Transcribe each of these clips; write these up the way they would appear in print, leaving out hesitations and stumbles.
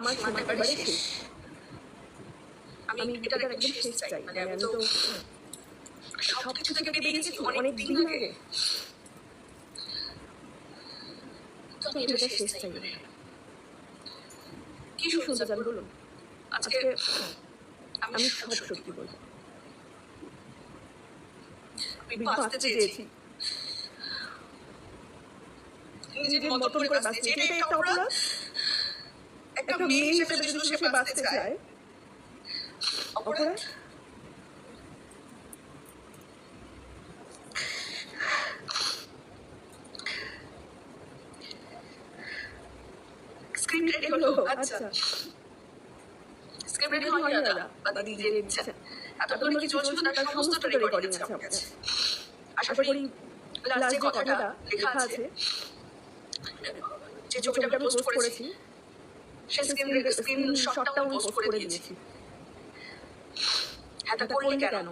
আমার সীমা একেবারে শেষ। আমি এটার একদম শেষ চাই। মানে আমি তো সবকিছু থেকে বেরিয়েছি অনেক দিন আগে, তো আমি এটা শেষ চাই। কি শুনতে চান বলুন? আজকে আমি সব সত্যি বলবো। আমি বাঁচতে চেয়েছি, নিজের মতন করে বাঁচতে চেয়েছি। এটা একটা অপরাধ। একটা মেয়ে হিসেবে যদি সে বাঁচতে চায়, অপরাধ। স্ক্রিপ্ট রেডি হলো? আচ্ছা, স্ক্রিপ্ট রেডি হয়নি দাদা, বা দিদি যে দিচ্ছেন এতক্ষণ কি চলছিল তার সমস্তটা রেকর্ডিং আছে আমার কাছে। আশা করি লাস্ট যে কথাটা লেখা আছে, যে ছবিটা আমি পোস্ট করেছি, সে স্ক্রিন শটটাও পোস্ট করে দিয়েছি। হ্যাঁ, তা করলি কেন?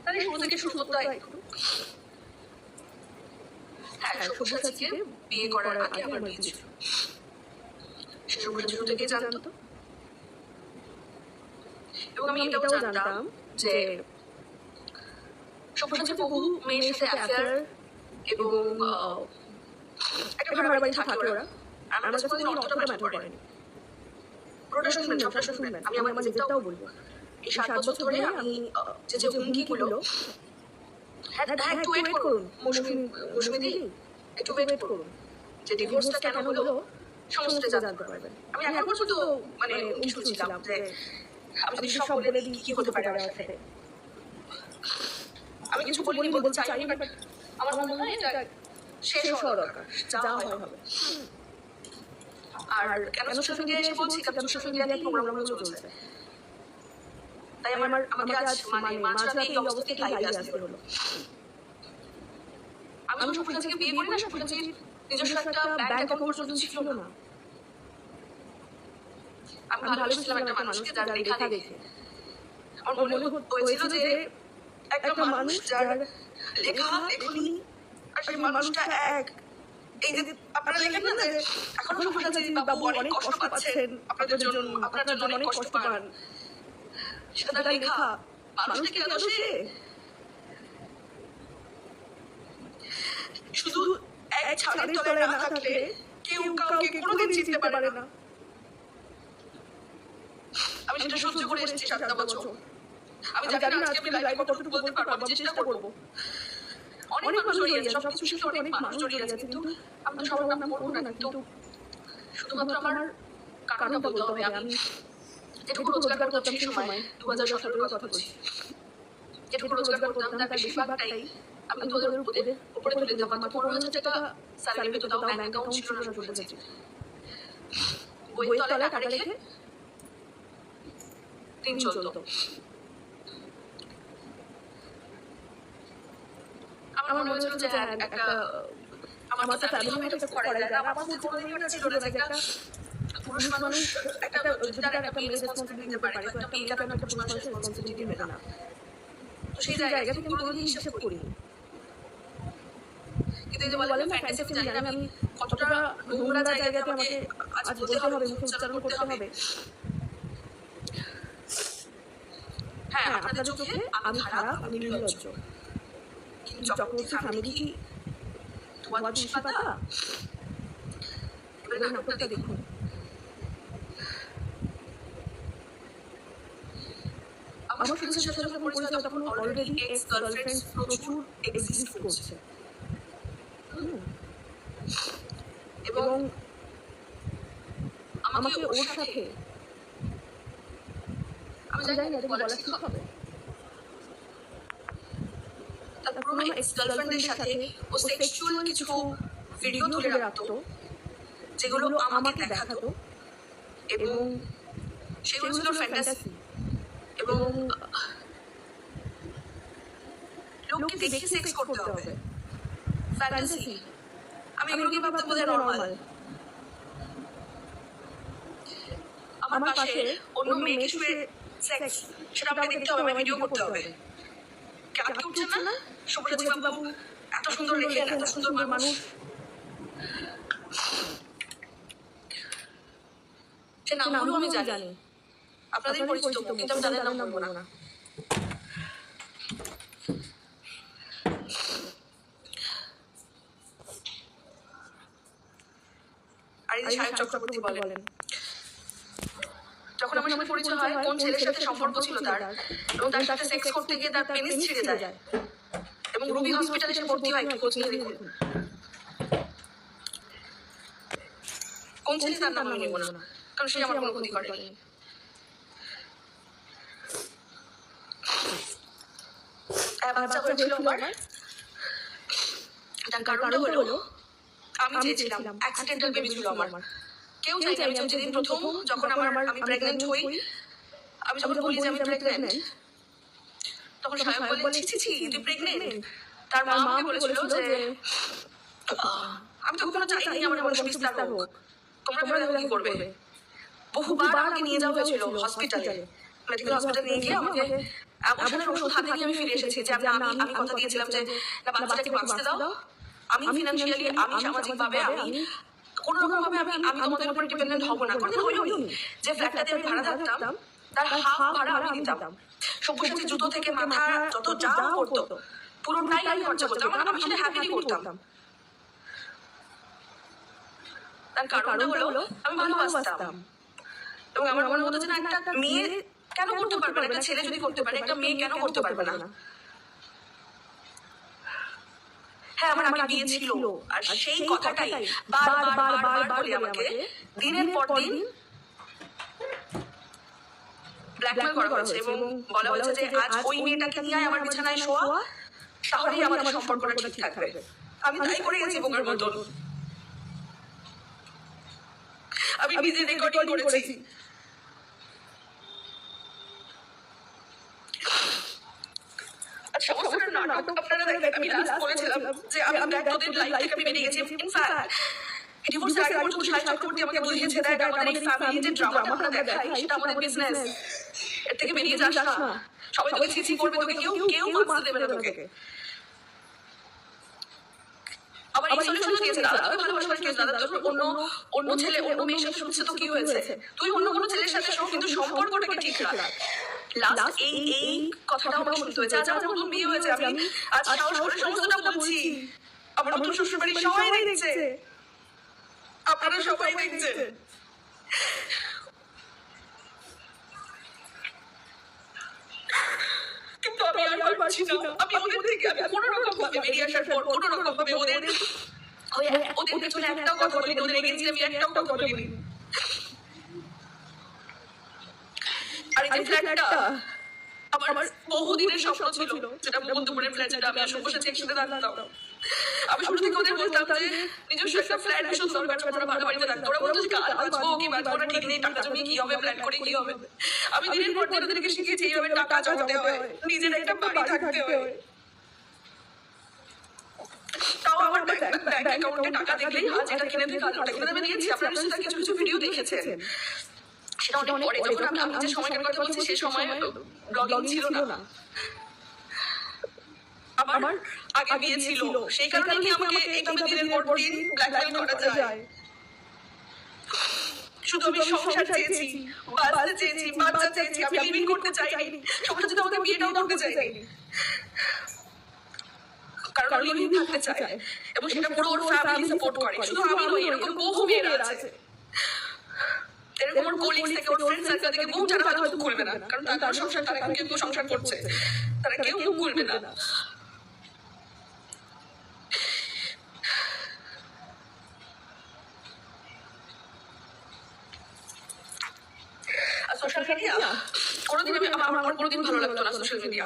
তাহলে শুরু থেকে শুরু করতে হয় একটু। হ্যাঁ, সব্যসাচীকে বিয়ে করার আগে আমার বিয়ে ছিল। সে সব্যসাচী শুরু থেকে জানতো, এবং আমি এটাও জানতাম যে সব্যসাচী বহু মেয়ের সাথে অ্যাফেয়ার এবং একটা ভাড়া বাড়িতে থাকে ওরা। আমার কাছে কোনোদিন অর্থটা ম্যাটার করেনি। পুরোটা শুনবেন, সবটা শুনবেন। আমি আমার নিজেরটাও বলবো। এই 7 বছর ধরে আমি যে হুমকিগুলো, হ্যাঁ একটু ওয়েট করুন মৌসুমী দি, একটু ওয়েট করুন। যে ডিভোর্সটা কেন হলো সমস্ত জানতে পারবেন। আমি এখন পর্যন্ত মানে কিছু ছিলাম যে আমি যদি সব বলে দিই কি হতে পারে আমার সাথে। আমি কিছু বলিনি, বলতে চাইনি, বাট আমার মনে হয় এটা শেষ হওয়া দরকার, যা হয় হবে। আর কেন সোশ্যাল মিডিয়ায় এসে বলছি, কারণ সোশ্যাল মিডিয়াতেই প্রোগ্রামগুলো চলছে। তাই আমাকে আজ মানে মাঝরাতে এই অবস্থাতেই লাইভে আসতে হলো। আমি সব্যসাচীকে বিয়ে করি না, সব্যসাচীর নিজস্ব একটা ব্যাংক অ্যাকাউন্ট পর্যন্ত ছিল না। আমি ভালোবেসেছিলাম একটা মানুষকে, যার লেখা দেখে আমার মনে হয়েছিল যে একটা মানুষ যার লেখা লেখনি আর সেই মানুষটা এক। এই যে আপনারা লেখেন না যে এখনো সব্যসাচী বাবু অনেক কষ্ট পাচ্ছেন, আপনাদের জন্য আপনার জন্য অনেক কষ্ট পান, সেটা তার লেখা। মানুষটা কি আদৌ সে? শুধু এক ছাদের তলায় না থাকলে কেউ কাউকে কোনোদিন চিনতে পারে না। আমি সেটা সহ্য করে এসেছি 7টা বছর। আমি জানি না আজকে আমি লাইভে কতটুকু বলতে পারবো, আমি চেষ্টা করবো। অনেক মানুষ জড়িয়ে আছে, সবকিছুর সাথে অনেক মানুষ জড়িয়ে আছে, কিন্তু আমি তো সবার নাম করবো না। কিন্তু শুধুমাত্র আমার কারণটা বলতে হবে। আমি যেটুকু রোজগার করতাম সেই সময় 2017-এর কথা বলছি, যেটুকু রোজগার করতাম তার বেশিরভাগটাই আমি ওদের উপরে তুলে দিতাম। মাত্র 15,000 টাকা স্যালারি পেতো, তাও ব্যাংক অ্যাকাউন্ট ছিল না সব্যসাচীর। বইয়ের তলায় টাকা রেখে দিন চলতো। আমার মনে হয়েছিল যে একটা আমার তো ফ্যামিলি হয়তো করা যায় না, আমার মধ্যে কোনোদিনও এটা ছিল না যে একটা পুরুষ মানুষ একটা যদি তার একটা মেয়ে রেসপন্সিবিলিটি নিতে পারে, তো একটা মেয়ে কেন একটা পুরুষ মানুষের রেসপন্সিবিলিটি নেবে না? তো সেই জায়গা থেকে আমি কোনোদিন হিসেব করিনি। কিন্তু এই যে বলেন না ফ্যান্টাসি, আমি জানি না আমি কতটা নোংরা জায়গাতে আমাকে আজ বলতে হবে, মুখে উচ্চারণ করতে হবে। হ্যাঁ, আপনাদের চোখে আমি খারাপ, আমি নির্লজ্জ, কিন্তু চক্রবর্তী ফ্যামিলি কি ধোয়া তুলসী পাতা? এবার নাটকটা দেখুন। আমার সব্যসাচীর সাথে যখন পরিচয় হয় তখন অলরেডি এক্স গার্লফ্রেন্ডস প্রচুর এক্সিস্ট করছে, এবং আমাকে ওর সাথে, আমি জানি না এটা বলা ঠিক হবে, তার পুরোনো এক্স গার্লফ্রেন্ডের সাথে ও সেক্সুয়াল কিছু ভিডিও তুলে রাখতো, যেগুলো আমাকে দেখাতো, এবং সেগুলো ছিল ফ্যান্টাসি। এবং লোককে দেখে সেক্স করতে হবে, ফ্যান্টাসি। আমি এগুলোকে ভাবতে বোঝা নর্মাল। আমার পাশে অন্য মেয়েকে শুয়ে সেক্স, সেটা আমাকে দেখতে হবে, আমার ভিডিও করতে হবে। আটকে উঠছে না সব্যসাচী বাবু? এত সুন্দর লেখেন, এত সুন্দর মানুষ। সে নামগুলো আমি জানি, আপনাদের পরিচিত মুখ, কিন্তু আমি তাদের নাম বলবো না। আর এই সাহেব চক্রবর্তী বলেন, যখন আমার সাথে পরিচয় হয় কোন ছেলের সাথে সম্পর্ক ছিল তার, এবং তার সাথে সেক্স করতে গিয়ে তার পেনিস ছিঁড়ে যায় এবং রুবি হসপিটালে সে ভর্তি হয়, একটু খোঁজ নিয়ে দেখুন কোন ছেলে, তার নাম আমি নেব না, কারণ সে আমার কোনো ক্ষতি করেনি। বাচ্চা হয়েছিল আমার, তার কারণটা হলো আমি চেয়েছিলাম, অ্যাক্সিডেন্টাল বেবি ছিল আমার। কেউ চাইনি, আমি যেদিন প্রথম যখন আমি প্রেগন্যান্ট হই, আমি যখন বলি যে আমি প্রেগন্যান্ট, তখন সাহেব বলে ছি ছি তুই প্রেগন্যান্ট। তার মা আমাকে বলেছিল যে আমি তো কখনো চাইনি আমার বংশ বিস্তার হোক, তোমরা ভেবে কি করবে। বহুবার আমাকে নিয়ে যাওয়া হয়েছিল হসপিটালে, মেডিকেল হসপিটাল নিয়ে গিয়ে আমাকে এমন ওষুধ হাতে নিয়ে আমি ফিরে এসেছি যে আমি কথা দিয়েছিলাম যে না, বাচ্চাটাকে বাঁচতে দাও, আমি ফিনান্সিয়ালি, আমি সামাজিকভাবে, আমি কোনো রকম ভাবে আমি তোমাদের উপর ডিপেন্ডেন্ট হব না। কোনদিন হইনি। যে ফ্ল্যাটটাতে আমি ভাড়া থাকতাম তার হাফ ভাড়া আমি দিতাম, সবকিছু জুতো থেকে মাথা যত যা করতো পুরোটাই আমি খরচা করতাম, আমি সেটা হ্যাপিলি করতাম। তার কারণটা হলো আমি ভালোবাসতাম, এবং আমার মনে হতো যে না, একটা মেয়ে কেন করতে পারবে না, একটা ছেলে যদি করতে পারে একটা মেয়ে কেন করতে পারবে না। হ্যাঁ, আমার আগে বিয়ে ছিল, আর সেই কথাটাই বারবার বলে আমাকে দিনের পর দিন ব্ল্যাকমেল করা হয়েছে, এবং বলা হয়েছে যে আজ ওই মেয়েটাকে নিয়ে আমার বিছানায় শোয়া, তাহলেই আমাদের সম্পর্কটা ঠিক থাকবে। আমি তাই করে গেছি বোকার মতন। আমি নিজে রেকর্ডিং করেছি। আপনারা দেখেন, আমি লাস্ট বলেছিলাম যে আমি তোদের লাইফ থেকে আমি বেরিয়ে গেছি। ইনফ্যাক্ট ডিভোর্স আগে পর্যন্ত সাহেব চক্রবর্তী আমাকে বুঝিয়েছে দেখ, আমাদের এই ফ্যামিলি যে ড্রামাটা আমরা দেখাই সেটা আমাদের বিজনেস, এর থেকে বেরিয়ে যাস না, সবাই তোকে ছিছি করবে, তোকে কেউ বাঁচতে দেবে না তোকে। আবার এই সলিউশনও দিয়েছে, দাদা তোকে ভালোবাসার কেস, দাদা তোর অন্য ছেলে অন্য মেয়ের সাথে শুনছে তো কি হয়েছে, তুই অন্য কোনো ছেলের সাথে শোন, কিন্তু সম্পর্কটাকে ঠিক রাখ। লাস্ট এই কথাটা আমার শুনতে হয়েছে। আজ আমার নতুন বিয়ে হয়েছে, আমি আজ সাহস করে সমস্তটা বলছি। আমার নতুন শ্বশুর বাড়ি সবাই দেখছে, আপনারা সবাই দেখছেন। কিন্তু আমি আর পারছি না, আমি ওদের থেকে আমি কোনো রকম ভাবে বেরিয়ে আসার পর কোনো রকম ভাবে ওদের পেছনে একটাও কথা বলিনি, ওদের এগেন্সে আমি একটাও কথা বলিনি। আর এই ফ্ল্যাটটা আমার বহুদিনের স্বপ্ন ছিল, যেটা মধ্যপুরের ফ্ল্যাট, যেটা আমি আসলে বসেছি একসাথে থাকতাম। আমি শুরু থেকে ওদের বলতাম যে নিজস্ব একটা ফ্ল্যাট ভীষণ দরকার, ওরা ভালো বাড়িতে থাকতো। ওরা বলতো যে কাল বাঁচবো কি বাঁচবো না ঠিক নেই, টাকা জমি কি হবে, ফ্ল্যাট করে কি হবে। আমি দিনের পর দিন ওদেরকে শিখেছি এইভাবে টাকা জমাতে হয়, নিজের একটা বাড়ি থাকতে হয়। তাও আমার ব্যাংক অ্যাকাউন্টে টাকা দেখলেই আজ এটা কিনে দিই, কাল ওটা কিনে দেবে দিয়েছি। আপনারা সেটা কিছু কিছু ভিডিও দেখেছেন, সেটা অনেক পরে, যখন আমি যে সময়টার কথা বলছি সেই সময় ব্লগিং ছিল না, আমার আগে বিয়ে ছিল, সেই কারণে কি আমাকে এইভাবে দিনের পর দিন ব্ল্যাকমেল করা যায়। শুধু আমি সংসার চেয়েছি, বাঁচতে চেয়েছি, বাচ্চা চেয়েছি, আমি লিভিং করতে চাইনি, সংসার যদি আমাকে বিয়েটাও করতে চাইনি, কারণ লিভিং থাকতে চায় এবং সেটা পুরো ওর ফ্যামিলি সাপোর্ট করে। শুধু আমি নই, এরকম বহু মেয়েরা আছে, এরকম ওর কলিগস থেকে, ওর ফ্রেন্ড সার্কেল থেকে বহু যারা হয়তো মুখ খুলবে না, কারণ তার সংসার, তারা কেউ সংসার করছে, তারা কেউ মুখ খুলবে না। সোশ্যাল মিডিয়া কোনোদিন আমার কোনোদিন ভালো লাগতো না সোশ্যাল মিডিয়া।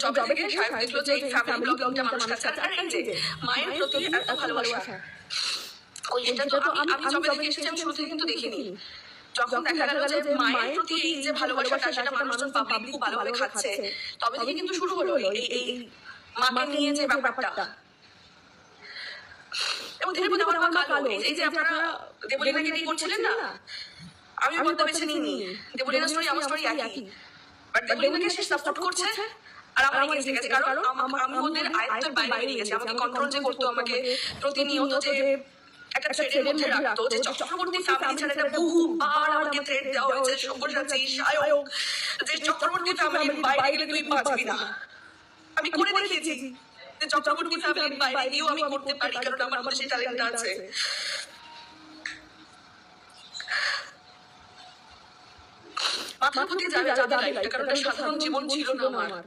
যবে থেকে সাহেব দেখলো যে এই ফ্যামিলি ব্লগিংটা মানুষ কাছে, আর এই যে মায়ের প্রতি এত ভালোবাসা, ওই সেটা তো আমি যবে থেকে এসেছি আমি শুরু থেকে কিন্তু দেখিনি। যখন দেখা গেল যে মায়ের প্রতি এই যে ভালোবাসাটা, সেটা মানুষজন পাবলিক খুব ভালোভাবে খাচ্ছে, তবে থেকে কিন্তু শুরু হলো এই মাকে নিয়ে যে ব্যাপারটা। এবং ধীরে ধীরে আমার মা কালো, এই যে আপনারা দেবলীনাকে নিয়ে করছিলেন না, আমি বলতে বেছে নিইনি, দেবলীনার স্টোরি আমার স্টোরি একই, বাট দেবলীনাকে সে সাপোর্ট করছে আর আমার এগেইনস্টে গেছে, কারণ আমি ওদের আয়ত্তের বাইরে বেরিয়ে গেছি। আমাকে কন্ট্রোল যে করতো, আমাকে প্রতিনিয়ত যে একটা থ্রেডের মধ্যে রাখতো, যে চক্রবর্তী ফ্যামিলি ছাড়া এটা বহুবার আমাকে থ্রেড দেওয়া হয়েছে, সব্যসাচী, সায়ক, যে চক্রবর্তী ফ্যামিলির বাইরে গেলে তুই বাঁচবি না। আমি করে দেখিয়েছি যে চক্রবর্তী ফ্যামিলির বাইরে গিয়েও আমি করতে পারি, কারণ আমার মধ্যে সেই ট্যালেন্টটা আছে। মাথার মধ্যে যাবে যাবে লাইফটা, কারণ একটা সাধারণ জীবন ছিল না আমার।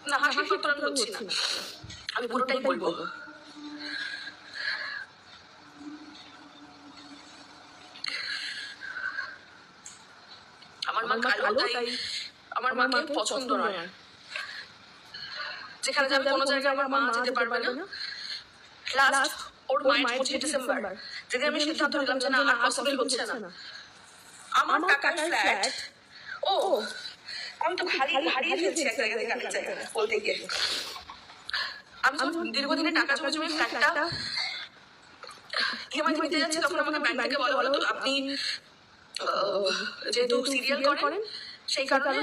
না, হাসির পাত্র আমি হচ্ছি না, আমি পুরোটাই বলবো। আমার মা কালো, তাই আমার মাকে পছন্দ নয়। যেখানে যাবে কোনো জায়গায় আমার মা যেতে পারবে না। লাস্ট ওর মায়ের 25 ডিসেম্বর যেদিন আমি সিদ্ধান্ত নিলাম যে না, আর পসিবল হচ্ছে না, আমার টাকার ফ্ল্যাট, ও আমি তো হারিয়ে ফেলছি এক জায়গা থেকে আরেক জায়গায় বলতে গিয়ে। আমি যখন দীর্ঘদিনে টাকা জমে জমে ফ্ল্যাটটা ইএমআই দিতে যাচ্ছি, তখন আমাকে ব্যাংক থেকে বলা হলো, আপনি যেহেতু সিরিয়াল করেন সেই কারণে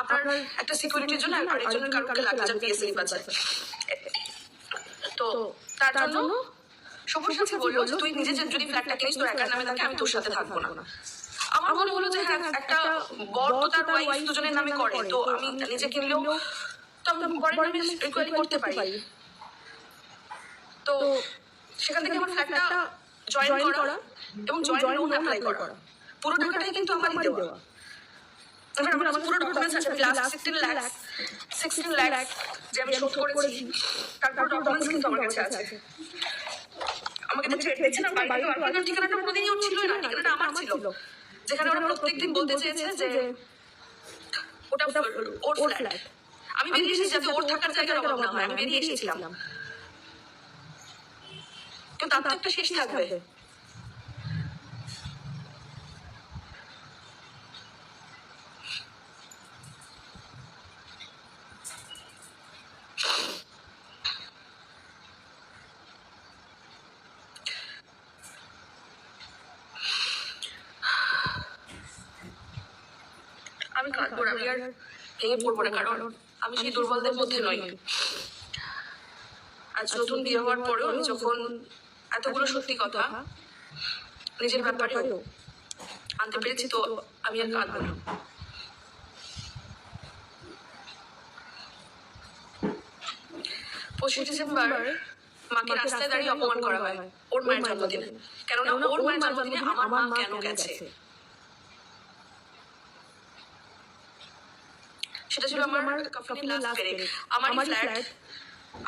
আপনার একটা সিকিউরিটির জন্য আরেকজনের কারণকে লাগবে, যার পিএসএল আছে। তো তার জন্য সব্যসাচী বললো যে তুই নিজে যদি ফ্ল্যাটটা কিনিস তোর একার নামে থাকে, আমি তোর সাথে থাকবো না। আমার মনে হলো যে হ্যাঁ, একটা বর তো তার ওয়াইফ দুজনের নামে করে, তো আমি নিজে কিনলেও তো আমি বরের নামে রিকোয়ারি করতে পারি। তো সেখান থেকে আমার ফ্ল্যাটটা জয়েন করা এবং জয়েন্ট লোন অ্যাপ্লাই করা, পুরো টাকাটাই কিন্তু আমারই দেওয়া। আমার পুরো ডকুমেন্টস আছে, লাস্ট 16 লাখ যে আমি শোধ করেছি, তারপর ডকুমেন্টস কিন্তু আমার কাছে আছে। আমাকে তো ছেড়ে দিচ্ছে না, বাইরে আর ঠিকানাটা কোনোদিনই ওর ছিল না, ঠিকানাটা আমার ছিল। যেখানে ওরা প্রত্যেকদিন বলতে চেয়েছে যে ওটা ওর ফ্ল্যাট। আমি বেরিয়ে এসেছি যাতে ওর থাকার জায়গার অভাব না হয়, আমি বেরিয়ে এসেছিলাম। কিন্তু তার তো একটা শেষ থাকবে। আমি কাঁদবো, আমি আর ভেঙে পড়বো না, কারণ আমি সেই দুর্বলদের মধ্যে নই। আজ নতুন বিয়ে হওয়ার পরেও আমি যখন এতগুলো সত্যি কথা নিজের ব্যাপারেও আনতে পেরেছি, তো আমি আর কাঁদবো না। 25 ডিসেম্বর মাকে রাস্তায় দাঁড়িয়ে অপমান করা হয় ওর মায়ের জন্মদিনে, কেননা ওর মায়ের জন্মদিনে আমার মা কেন গেছে। সেটা ছিল আমার কফিনের লাস্ট পেরেক। আমারই ফ্ল্যাট,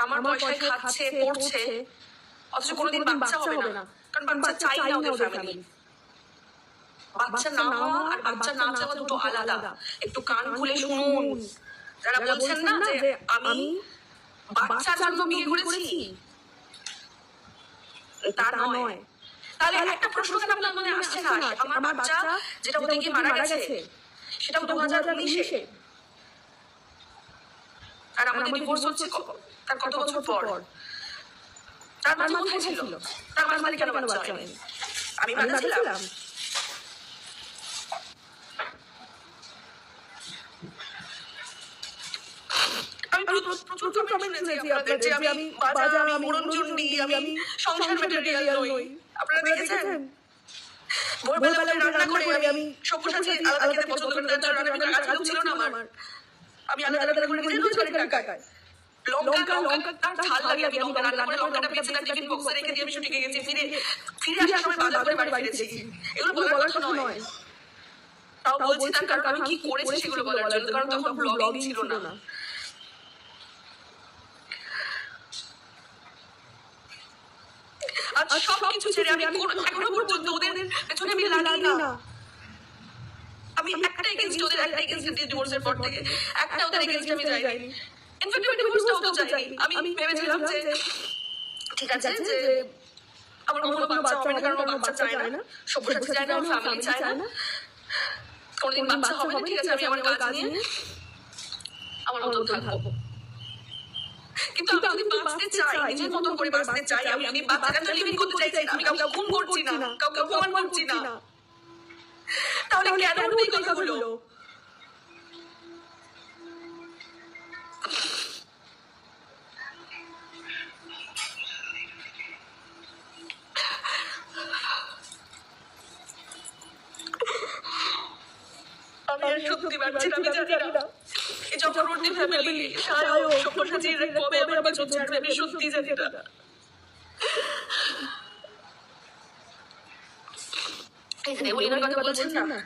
আমার পয়সায় খাচ্ছে পড়ছে, অথচ কোনোদিন বাচ্চা হবে না, কারণ বাচ্চা চাই না ওদের ফ্যামিলি। বাচ্চা না হওয়া আর বাচ্চা না চাওয়া দুটো আলাদা। একটু কান খুলে শুনুন, যারা বলছেন না যে আমি বাচ্চার জন্য বিয়ে করেছি, তা নয়। তাহলে একটা প্রশ্ন কেন আপনার মনে আসছে না? আমার বাচ্চা যেটা হতে গিয়ে মারা গেছে, সেটাও 2019-এ, আর আমাদের ডিভোর্স হচ্ছে তার কত বছর পর। তার মাঝে কোথায় ছিল? তার মাঝে কেন বাচ্চা হয়নি? আমি বাধা ছিলাম? আমি প্রচুর কমেন্ট শুনেছি আপনাদের যে আমি বাজা, আমি মরণচণ্ডী, আমি সংসার ম্যাটেরিয়াল নই। আপনারা দেখেছেন? ভোরবেলা রান্না করে আমি সব্যসাচী আলাদা খেতে পছন্দ করি, তার জন্য আমি কাজ ছিল না আমার। আমি আলাদা করে নিজের রোজগারের টাকায় লঙ্কা তার ঝাল লাগে, আমি লঙ্কা রান্না করে লঙ্কাটা পেয়েছি, তার টিফিন বক্সে রেখে দিয়ে আমি শুটিংয়ে গেছি। ফিরে আসার সময় বাজার করে বাড়ি ফিরেছি। এগুলো বলার কথা নয়, তাও বলছি তার কারণ আমি কি করেছি সেগুলো বলার জন্য, কারণ তখন ব্লগিং ছিল না। আজ সবকিছু ছেড়ে আমি এখনো পর্যন্ত ওদের পেছনে আমি লাগি না। আমি একটা এগেইনস্ট ওদের, একটা এগেইনস্ট ডিভোর্সের পর থেকে একটা ওদের এগেইনস্ট আমি যাইনি। ইনফ্যাক্ট আমি ডিভোর্সটাও তো চাইনি। আমি ভেবেছিলাম যে ঠিক আছে, যে আমার কোনো বাচ্চা হবে না, কারণ আমার বাচ্চা চায় না, সব্যসাচী চায় না, আমার ফ্যামিলি চায় না, কোনোদিন বাচ্চা হবে না। ঠিক আছে, আমি আমার কাজ নিয়ে আমার মতো থাকবো। কিন্তু আমি যদি বাঁচতে চাই, নিজের মতো করে বাঁচতে চাই, আমি বাচ্চাটা লিভিং করতে চাইছি, আমি কাউকে খুন করছি না, কাউকে অপমান করছি না। তাহলে কেন এই কথাগুলো? আমি আর সত্যি পারছি না, আমি জানি না এই চক্রবর্তী ফ্যামিলি, সায়ক, সব্যসাচীর কবে আবার পিছন ছাড়বে, আমি সত্যি জানি না। এই যে দেবলীনার কথা বলছেন না,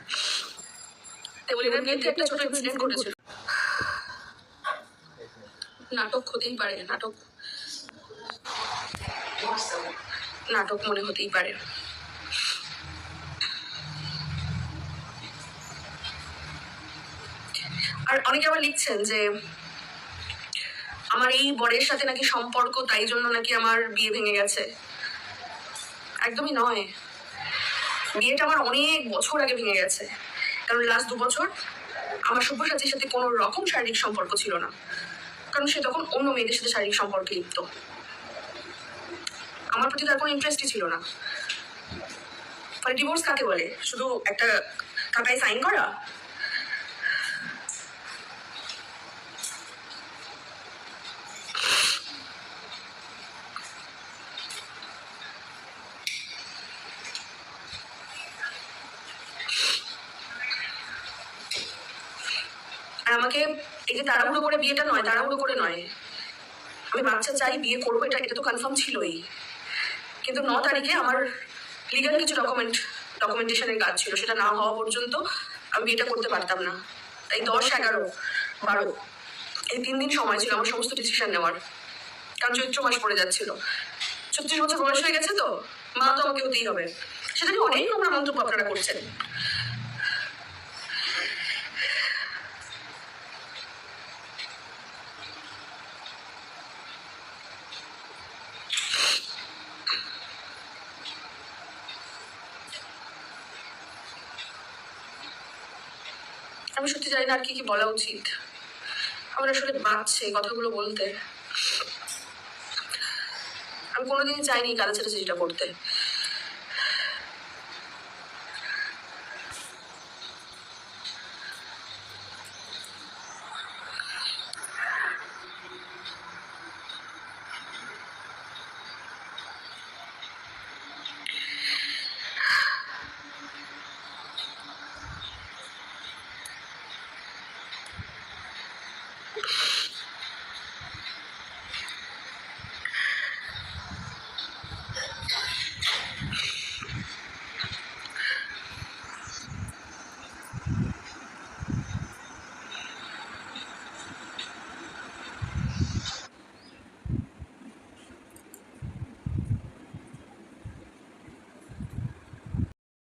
দেবলীনার বিয়েতে একটা ছোট ইনসিডেন্ট ঘটেছিল। নাটক হতেই পারে, নাটক মনে হতেই পারে। আর অনেকে আবার লিখছেন যে আমার এই বরের সাথে নাকি সম্পর্ক, তাই জন্য নাকি আমার বিয়ে ভেঙে গেছে। একদমই নয়, বিয়েটা আমার অনেক বছর আগে ভেঙে গেছে। কারণ লাস্ট 2 বছর আমার সব্যসাচীর সাথে কোনো রকম শারীরিক সম্পর্ক ছিল না, কারণ সে তখন অন্য মেয়েদের সাথে শারীরিক সম্পর্কে লিপ্ত। আমার প্রতি তার কোনো ইন্টারেস্টই ছিল না। মানে ডিভোর্স কাকে বলে? শুধু একটা খাতায় সাইন করা? আর আমাকে এই যে তাড়াহুড়ো করে বিয়েটা নয়, তাড়াহুড়ো করে নয়, আমি বাচ্চা চাই, বিয়ে করবো, এটা তো কনফার্ম ছিলই। কিন্তু 9 তারিখে আমার লিগাল কিছু ডকুমেন্টেশনের কাজ ছিল, সেটা না হওয়া পর্যন্ত আমি বিয়েটা করতে পারতাম না। তাই 10, 11, 12 এই 3 দিন সময় ছিল আমার সমস্ত ডিসিশন নেওয়ার। কারণ চৈত্র মাস পড়ে যাচ্ছিল, 36 বছর বয়স হয়ে গেছে, তো মা তো আমাকে হতেই হবে। সেটা নিয়ে অনেক নোংরা মন্তব্য আপনারা করছেন। আমি সত্যি জানি না আর কি কি বলা উচিত। আমার আসলে বাঁচছে কথাগুলো বলতে। আমি কোনোদিনই চাইনি কাদা ছেড়ে যেটা করতে।